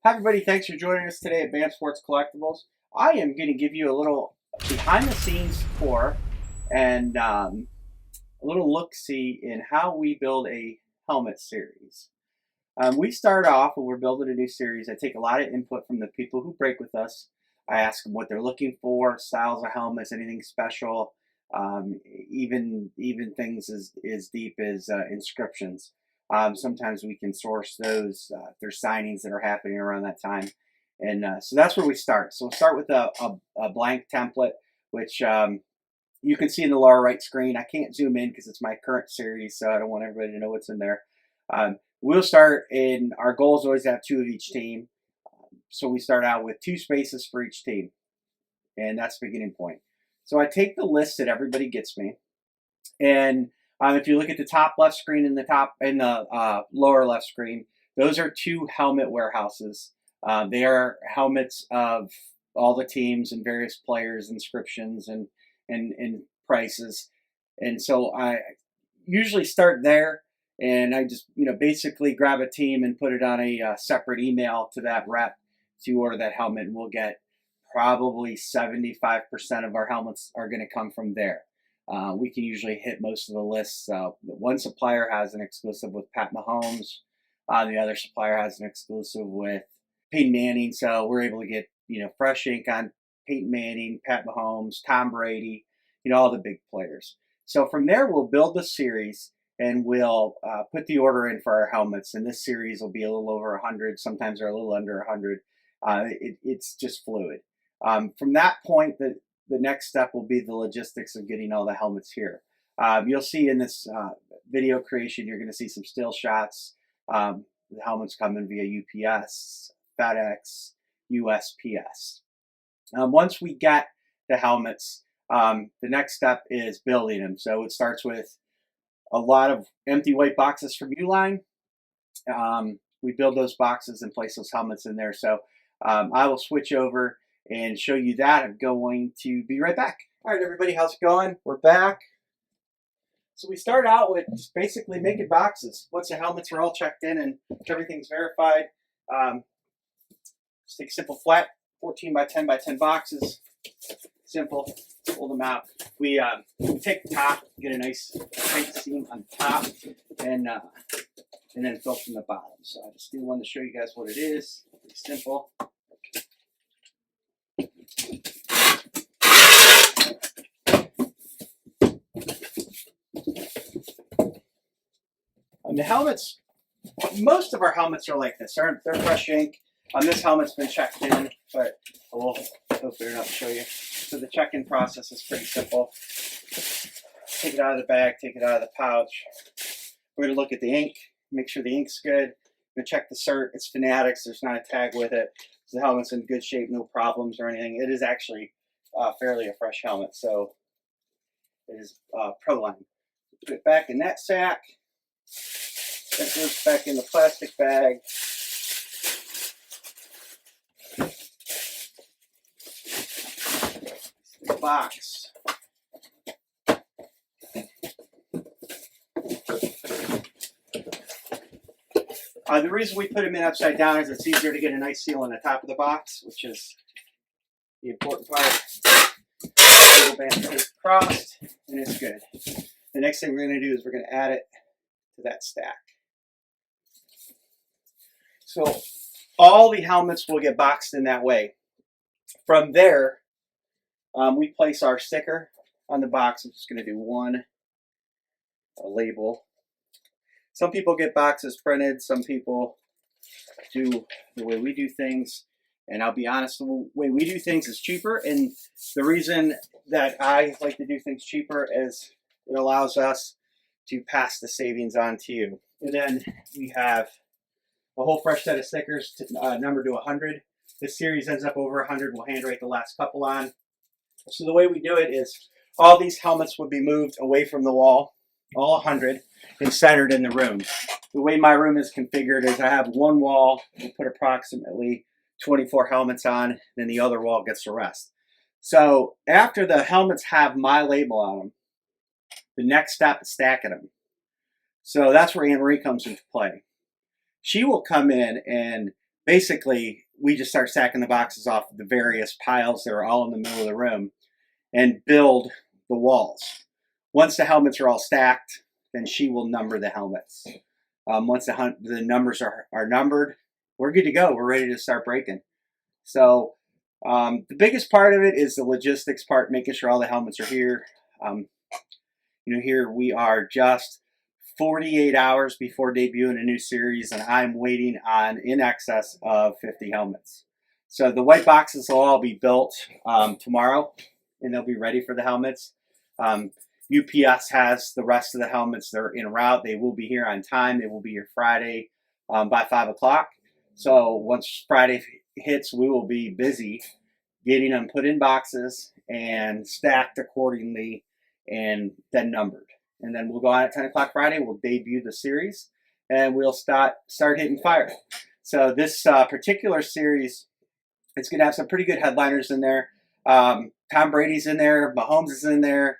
Hi everybody, thanks for joining us today at Band Sports Collectibles. I am going to give you a little behind the scenes tour and a little look-see in how we build a helmet series. We start off when we're building a new series. I take a lot of input from the people who break with us. I ask them what they're looking for, styles of helmets, anything special, even things as deep as inscriptions. Sometimes we can source those. There's signings that are happening around that time. And so that's where we start. So we'll start with a blank template, which you can see in the lower right screen. I can't zoom in because it's my current series, so I don't want everybody to know what's in there. We'll start in, our goal is always to have two of each team. So we start out with 2 spaces for each team. And that's the beginning point. So I take the list that everybody gets me. And if you look at the top left screen and the lower left screen, those are 2 helmet warehouses. They are helmets of all the teams and various players, inscriptions and prices. And so I usually start there, and I just basically grab a team and put it on a separate email to that rep to order that helmet, and we'll get probably 75% of our helmets are going to come from there. We can usually hit most of the lists. One supplier has an exclusive with Pat Mahomes. The other supplier has an exclusive with Peyton Manning. So we're able to get fresh ink on Peyton Manning, Pat Mahomes, Tom Brady, all the big players. So from there, we'll build the series and we'll put the order in for our helmets. And this series will be a little over 100. Sometimes they're a little under 100. It's just fluid. From that point, the next step will be the logistics of getting all the helmets here. You'll see in this video creation, you're going to see some still shots. The helmets coming via UPS, FedEx, USPS. Once we get the helmets, the next step is building them. So it starts with a lot of empty white boxes from Uline. We build those boxes and place those helmets in there. So I will switch over and show you that. I'm going to be right back. All right, everybody, how's it going? We're back. So we start out with just basically making boxes. Once the helmets are all checked in and everything's verified, just take simple flat 14 by 10 by 10 boxes. Simple, pull them out. We take the top, get a nice tight seam on the top, and then fill from the bottom. So I just do want to show you guys what it is. Pretty simple. The helmets, most of our helmets are like this. They're fresh ink. This helmet's been checked in, but we'll open it up and show you. So the check-in process is pretty simple. Take it out of the bag, take it out of the pouch. We're going to look at the ink, make sure the ink's good. We're going to check the cert. It's Fanatics. There's not a tag with it. So the helmet's in good shape, no problems or anything. It is actually fairly a fresh helmet, so it is Pro-Line. Put it back in that sack. That goes back in the plastic bag. The box. The reason we put them in upside down is it's easier to get a nice seal on the top of the box, which is the important part. Little band is crossed, and it's good. The next thing we're going to do is we're going to add it to that stack. So all the helmets will get boxed in that way. From there, we place our sticker on the box. I'm just going to do one, a label. Some people get boxes printed. Some people do the way we do things. And I'll be honest, the way we do things is cheaper. And the reason that I like to do things cheaper is it allows us to pass the savings on to you. And then we have a whole fresh set of stickers numbered to 100. This series ends up over 100. We'll handwrite the last couple on. So the way we do it is all these helmets would be moved away from the wall, all 100, and centered in the room. The way my room is configured is I have one wall, we'll put approximately 24 helmets on, then the other wall gets the rest. So after the helmets have my label on them, the next step is stacking them. So that's where Anne Marie comes into play. She will come in and basically, we just start stacking the boxes off the various piles that are all in the middle of the room and build the walls. Once the helmets are all stacked, then she will number the helmets. Once the numbers are numbered, we're good to go. We're ready to start breaking. So the biggest part of it is the logistics part, making sure all the helmets are here. Here we are just 48 hours before debuting a new series, and I'm waiting on in excess of 50 helmets. So the white boxes will all be built tomorrow, and they'll be ready for the helmets. UPS has the rest of the helmets. They're en route. They will be here on time. They will be here Friday by 5 o'clock. So once Friday hits, we will be busy getting them put in boxes and stacked accordingly and then numbered. And then we'll go on at 10 o'clock Friday. We'll debut the series, and we'll start hitting fire. So this particular series, it's going to have some pretty good headliners in there. Tom Brady's in there. Mahomes is in there.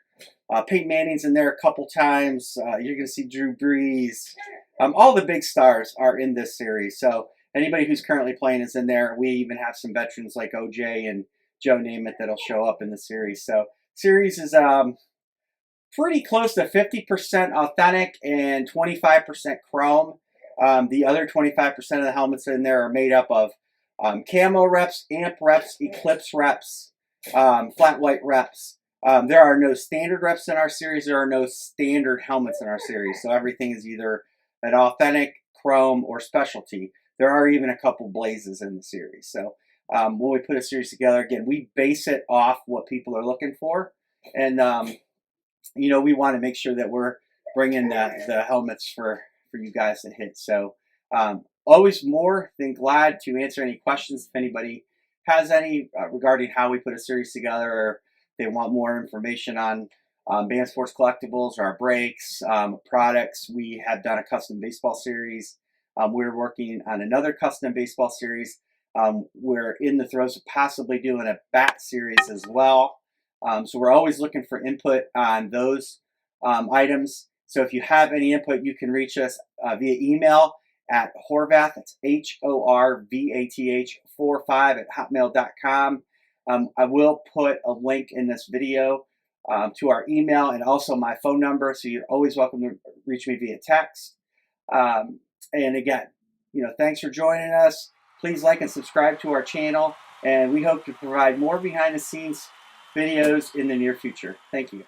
Peyton Manning's in there a couple times. You're going to see Drew Brees. All the big stars are in this series. So anybody who's currently playing is in there. We even have some veterans like OJ and Joe Namath that'll show up in the series. So series is pretty close to 50% authentic and 25% chrome. The other 25% of the helmets in there are made up of camo reps, amp reps, eclipse reps, flat white reps. There are no standard reps in our series. There are no standard helmets in our series. So everything is either an authentic, chrome, or specialty. There are even a couple blazes in the series. So when we put a series together, again, we base it off what people are looking for. And, we want to make sure that we're bringing the helmets for you guys to hit. So always more than glad to answer any questions if anybody has any regarding how we put a series together, or they want more information on Band Sports Collectibles or our breaks, products. We have done a custom baseball series. We're working on another custom baseball series. We're in the throes of possibly doing a bat series as well. So we're always looking for input on those items. So if you have any input, you can reach us via email at Horvath, it's HORVATH 45@hotmail.com. I will put a link in this video to our email and also my phone number, so you're always welcome to reach me via text. And again, thanks for joining us. Please like and subscribe to our channel, and we hope to provide more behind the scenes videos in the near future. Thank you.